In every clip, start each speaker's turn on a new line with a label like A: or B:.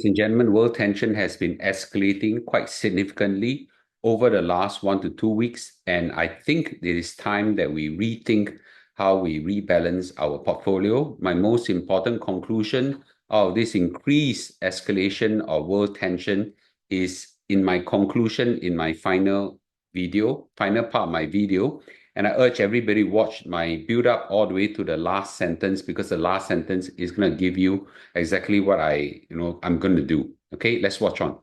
A: Ladies and gentlemen, world tension has been escalating quite significantly over the last 1 to 2 weeks, and I think it is time that we rethink how we rebalance our portfolio. My most important conclusion of this increased escalation of world tension is in my conclusion in my final part of my video. And I urge everybody watch my build up all the way to the last sentence, because the last sentence is going to give you exactly what I'm going to do. Okay, let's watch on.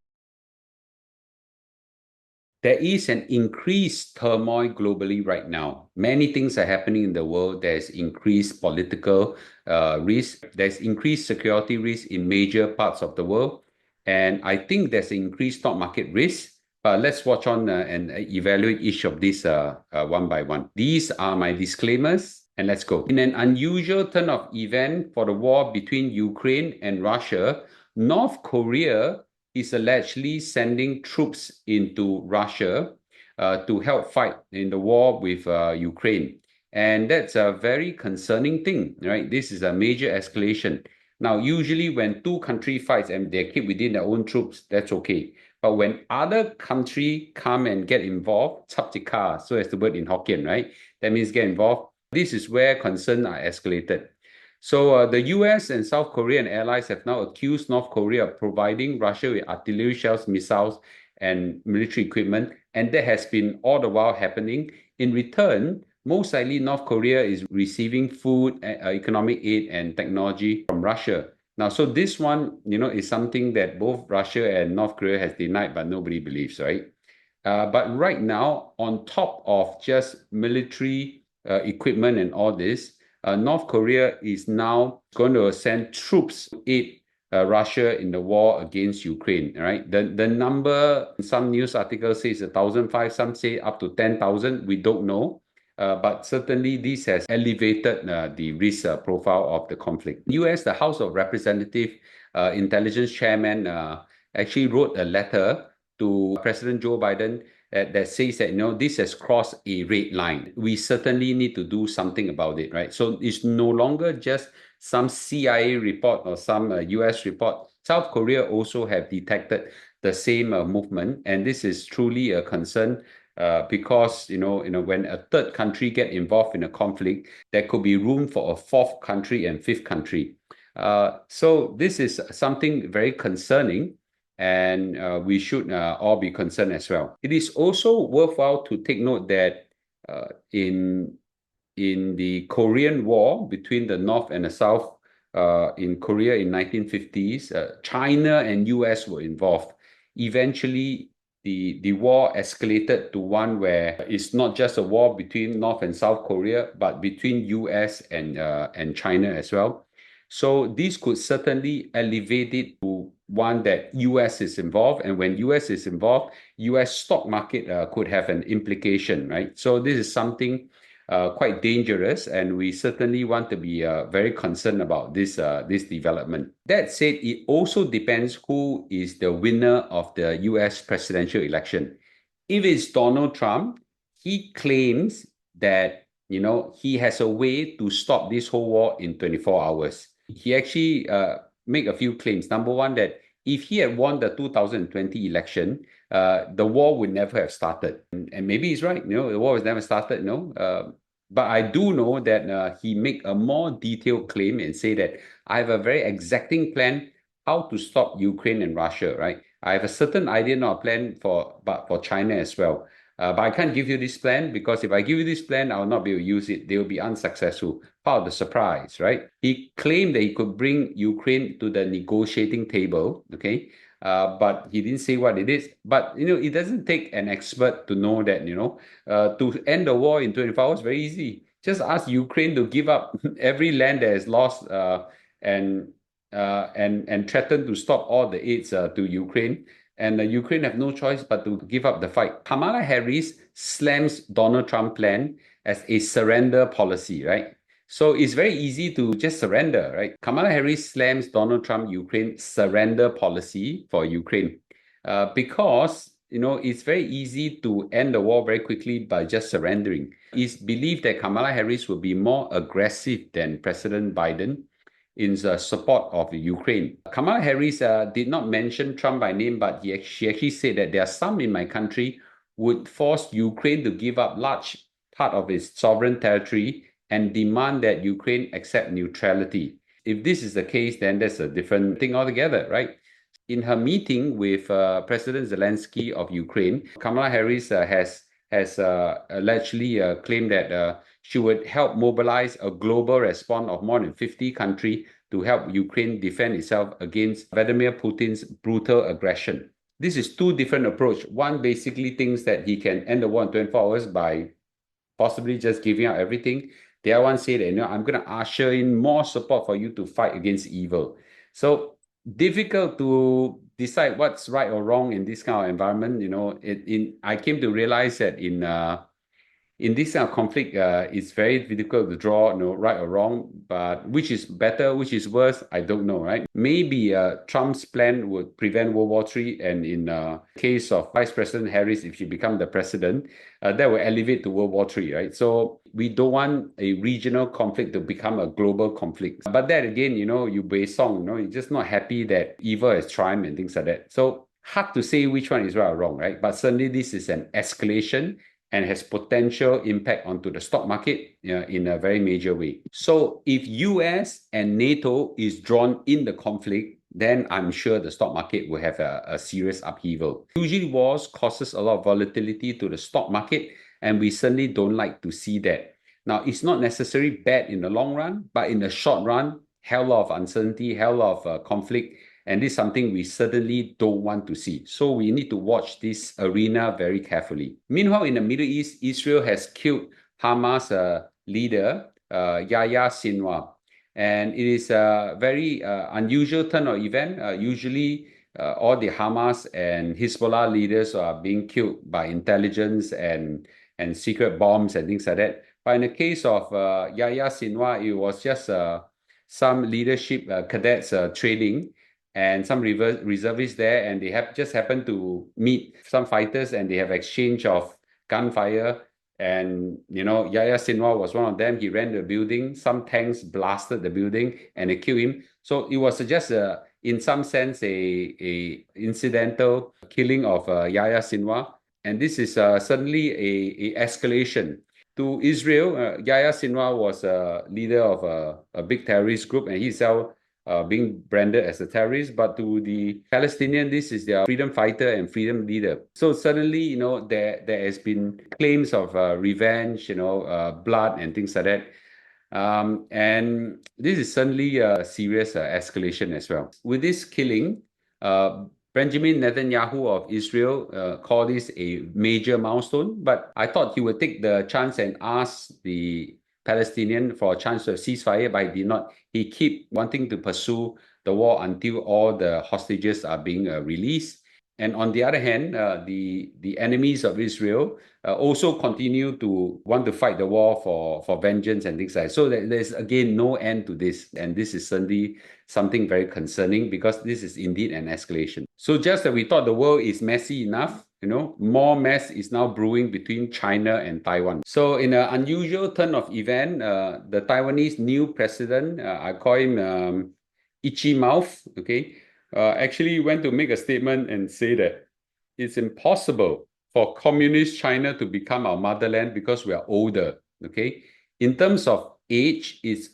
A: There is an increased turmoil globally right now. Many things are happening in the world. There's increased political risk. There's increased security risk in major parts of the world. And I think there's increased stock market risk. But let's watch on and evaluate each of these one by one. These are my disclaimers, and let's go. In an unusual turn of event for the war between Ukraine and Russia, North Korea is allegedly sending troops into Russia to help fight in the war with Ukraine. And that's a very concerning thing, right? This is a major escalation. Now, usually when two countries fight and they keep within their own troops, that's okay. But when other country come and get involved, chaptika, so as the word in Hokkien, right? That means get involved. This is where concerns are escalated. So the US and South Korean allies have now accused North Korea of providing Russia with artillery shells, missiles, and military equipment. And that has been all the while happening. In return, most likely North Korea is receiving food, economic aid, and technology from Russia. Now, so this one, is something that both Russia and North Korea has denied, but nobody believes, right? But right now, on top of just military equipment and all this, North Korea is now going to send troops to aid Russia in the war against Ukraine. Right? The number, some news articles says 1,005, some say up to 10,000. We don't know. But certainly this has elevated the risk profile of the conflict. US, the House of Representatives Intelligence Chairman actually wrote a letter to President Joe Biden that says that this has crossed a red line. We certainly need to do something about it, right? So it's no longer just some CIA report or some US report. South Korea also have detected the same movement, and this is truly a concern. Because when a third country get involved in a conflict, there could be room for a fourth country and fifth country. So this is something very concerning, and we should all be concerned as well. It is also worthwhile to take note that in the Korean War between the North and the South in Korea in 1950s, China and US were involved. Eventually, the war escalated to one where it's not just a war between North and South Korea, but between US and China as well. So this could certainly elevate it to one that US is involved, and when US is involved, US stock market could have an implication, right? So this is something quite dangerous, and we certainly want to be very concerned about this development. That said, it also depends who is the winner of the US presidential election. If it's Donald Trump, he claims that he has a way to stop this whole war in 24 hours. He actually make a few claims. Number one, that if he had won the 2020 election, the war would never have started. And maybe he's right, the war was never started, but I do know that he make a more detailed claim and say that I have a very exacting plan how to stop Ukraine and Russia, right? I have a certain idea, not a plan for China as well. But I can't give you this plan, because if I give you this plan, I will not be able to use it. They will be unsuccessful. Part of the surprise, right? He claimed that he could bring Ukraine to the negotiating table, okay? But he didn't say what it is. But, it doesn't take an expert to know that, to end the war in 24 hours, very easy. Just ask Ukraine to give up every land that is lost and threaten to stop all the aids to Ukraine. And Ukraine have no choice but to give up the fight. Kamala Harris slams Donald Trump plan as a surrender policy, right? So it's very easy to just surrender, right? Kamala Harris slams Donald Trump Ukraine surrender policy for Ukraine because it's very easy to end the war very quickly by just surrendering. It's believed that Kamala Harris will be more aggressive than President Biden in support of Ukraine. Kamala Harris did not mention Trump by name, but she actually said that there are some in my country would force Ukraine to give up large part of its sovereign territory and demand that Ukraine accept neutrality. If this is the case, then that's a different thing altogether, right? In her meeting with President Zelensky of Ukraine, Kamala Harris has allegedly claimed that she would help mobilize a global response of more than 50 countries to help Ukraine defend itself against Vladimir Putin's brutal aggression. This is two different approaches. One basically thinks that he can end the war in 24 hours by possibly just giving up everything. The other one said, I'm going to usher in more support for you to fight against evil. So difficult to decide what's right or wrong in this kind of environment. I came to realize that in this kind of conflict, it's very difficult to draw, right or wrong. But which is better, which is worse, I don't know, right? Maybe Trump's plan would prevent World War III, and in case of Vice President Harris, if she become the president, that will elevate to World War III, right? So we don't want a regional conflict to become a global conflict. But that again, you Song, you're just not happy that evil has triumphed and things like that. So hard to say which one is right or wrong, right? But certainly this is an escalation and has potential impact onto the stock market in a very major way. So if US and NATO is drawn in the conflict, then I'm sure the stock market will have a serious upheaval. Usually wars causes a lot of volatility to the stock market, and we certainly don't like to see that. Now, it's not necessarily bad in the long run, but in the short run, hell lot of uncertainty, hell lot of conflict, and this is something we certainly don't want to see. So we need to watch this arena very carefully. Meanwhile, in the Middle East, Israel has killed Hamas leader, Yahya Sinwar. And it is a very unusual turn of event. Usually, all the Hamas and Hezbollah leaders are being killed by intelligence and secret bombs and things like that. But in the case of Yahya Sinwar, it was just some leadership cadets training, and some reservists there, and they have just happened to meet some fighters, and they have exchange of gunfire. And Yahya Sinwar was one of them. He ran the building. Some tanks blasted the building, and they killed him. So it was just in some sense, a incidental killing of Yahya Sinwar, and this is suddenly a escalation. To Israel, Yahya Sinwar was a leader of a big terrorist group, and he's being branded as a terrorist. But to the Palestinian, this is their freedom fighter and freedom leader. So suddenly, there has been claims of revenge, blood and things like that. And this is certainly a serious escalation as well. With this killing, Benjamin Netanyahu of Israel called this a major milestone, but I thought he would take the chance and ask the Palestinian for a chance to ceasefire, but he did not. He keep wanting to pursue the war until all the hostages are being released. And on the other hand, the enemies of Israel also continue to want to fight the war for vengeance and things like that. So there's again no end to this. And this is certainly something very concerning, because this is indeed an escalation. So just that we thought the world is messy enough, more mess is now brewing between China and Taiwan. So in an unusual turn of event, the Taiwanese new president, I call him Itchy Mouth, okay, actually went to make a statement and say that it's impossible for communist China to become our motherland because we are older, okay? In terms of age, it's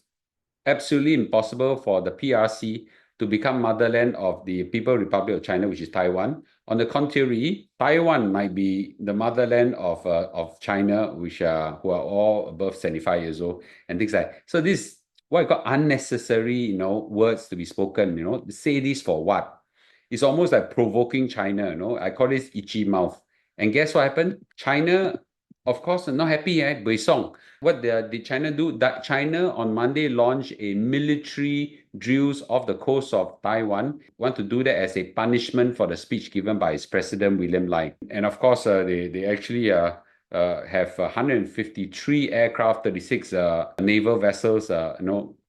A: absolutely impossible for the PRC to become motherland of the People's Republic of China, which is Taiwan. On the contrary, Taiwan might be the motherland of China, which who are all above 75 years old and things like that. So this what I call unnecessary, words to be spoken, say this for what? It's almost like provoking China, I call this itchy mouth. And guess what happened? China, of course, not happy, Buisong. What did China do? That China on Monday launched a military drills off the coast of Taiwan. Want to do that as a punishment for the speech given by its president, William Lai. And of course, they actually have 153 aircraft, 36 naval vessels,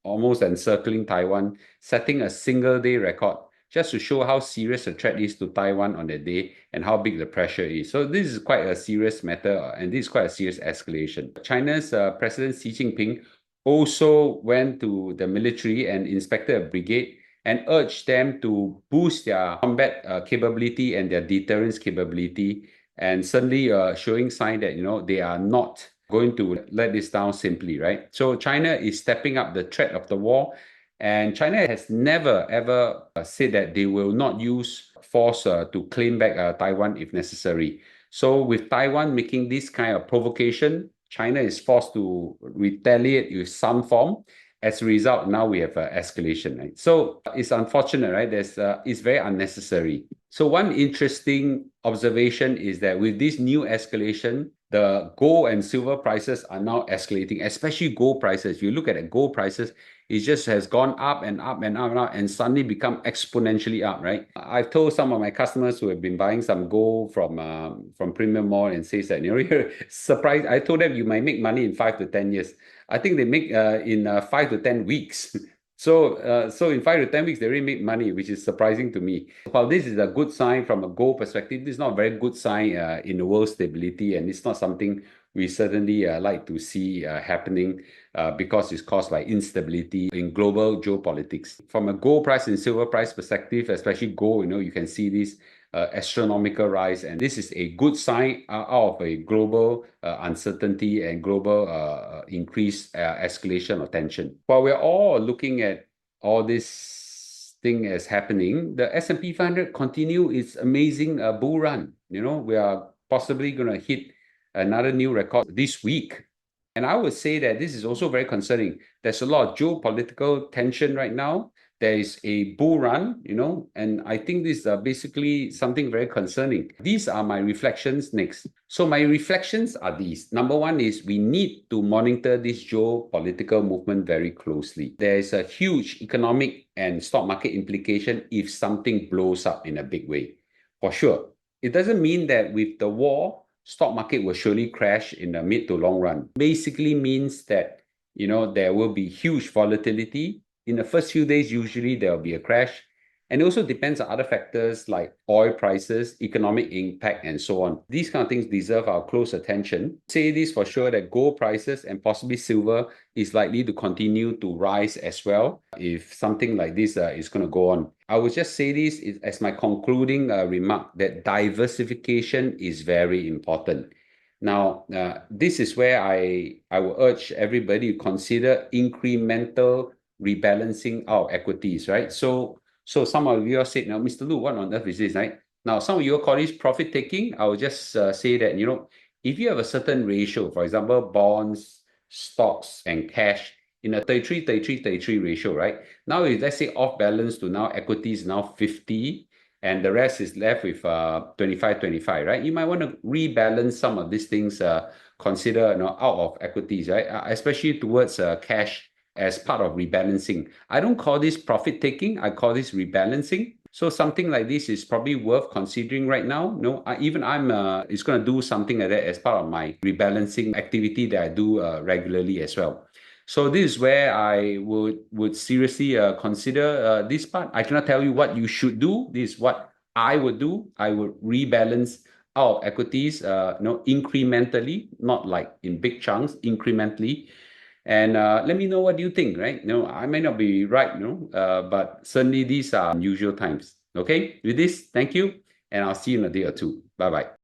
A: almost encircling Taiwan, setting a single-day record, just to show how serious the threat is to Taiwan on that day and how big the pressure is. So this is quite a serious matter, and this is quite a serious escalation. China's President Xi Jinping also went to the military and inspected a brigade and urged them to boost their combat capability and their deterrence capability, and suddenly showing sign that they are not going to let this down simply, right? So China is stepping up the threat of the war, and China has never ever said that they will not use force to claim back Taiwan if necessary. So with Taiwan making this kind of provocation, China is forced to retaliate with some form. As a result, now we have escalation, right? So it's unfortunate, right? It's very unnecessary. So one interesting observation is that with this new escalation, the gold and silver prices are now escalating, especially gold prices. If you look at the gold prices, it just has gone up and up and up and up and suddenly become exponentially up, right? I've told some of my customers who have been buying some gold from Premium Mall and says that, you're surprised. I told them you might make money in 5 to 10 years. I think they make in 5 to 10 weeks. So in 5 to 10 weeks, they really make money, which is surprising to me. While this is a good sign from a gold perspective, this is not a very good sign in the world stability, and it's not something we certainly like to see happening because it's caused by instability in global geopolitics. From a gold price and silver price perspective, especially gold, you can see this astronomical rise, and this is a good sign out of a global uncertainty and global increased escalation of tension. While we're all looking at all this thing as happening, the S&P 500 continue its amazing bull run. We are possibly going to hit another new record this week. And I would say that this is also very concerning. There's a lot of geopolitical tension right now. There is a bull run, and I think this is basically something very concerning. These are my reflections next. So my reflections are these. Number one is we need to monitor this geopolitical movement very closely. There is a huge economic and stock market implication if something blows up in a big way, for sure. It doesn't mean that with the war, stock market will surely crash in the mid to long run. Basically means that, there will be huge volatility. In the first few days, usually there will be a crash. And it also depends on other factors like oil prices, economic impact, and so on. These kind of things deserve our close attention. Say this for sure that gold prices and possibly silver is likely to continue to rise as well if something like this is going to go on. I would just say this as my concluding remark that diversification is very important. Now, this is where I will urge everybody to consider incremental rebalancing our equities, right? So some of you said, now, Mr. Lu, what on earth is this, right? Now, some of you call this profit taking. I will just say that, if you have a certain ratio, for example, bonds, stocks, and cash in a 33 ratio, right? Now, if let's say off balance to now equities now 50, and the rest is left with 25, right? You might want to rebalance some of these things, consider out of equities, right? Especially towards cash as part of rebalancing. I don't call this profit taking, I call this rebalancing. So something like this is probably worth considering right now. I'm it's going to do something like that as part of my rebalancing activity that I do regularly as well. So this is where I would seriously consider this part. I cannot tell you what you should do. This is what I would do. I would rebalance out of equities, incrementally, not like in big chunks, incrementally. And let me know what you think, right? I may not be right, but certainly these are unusual times. Okay, with this, thank you, and I'll see you in a day or two. Bye-bye.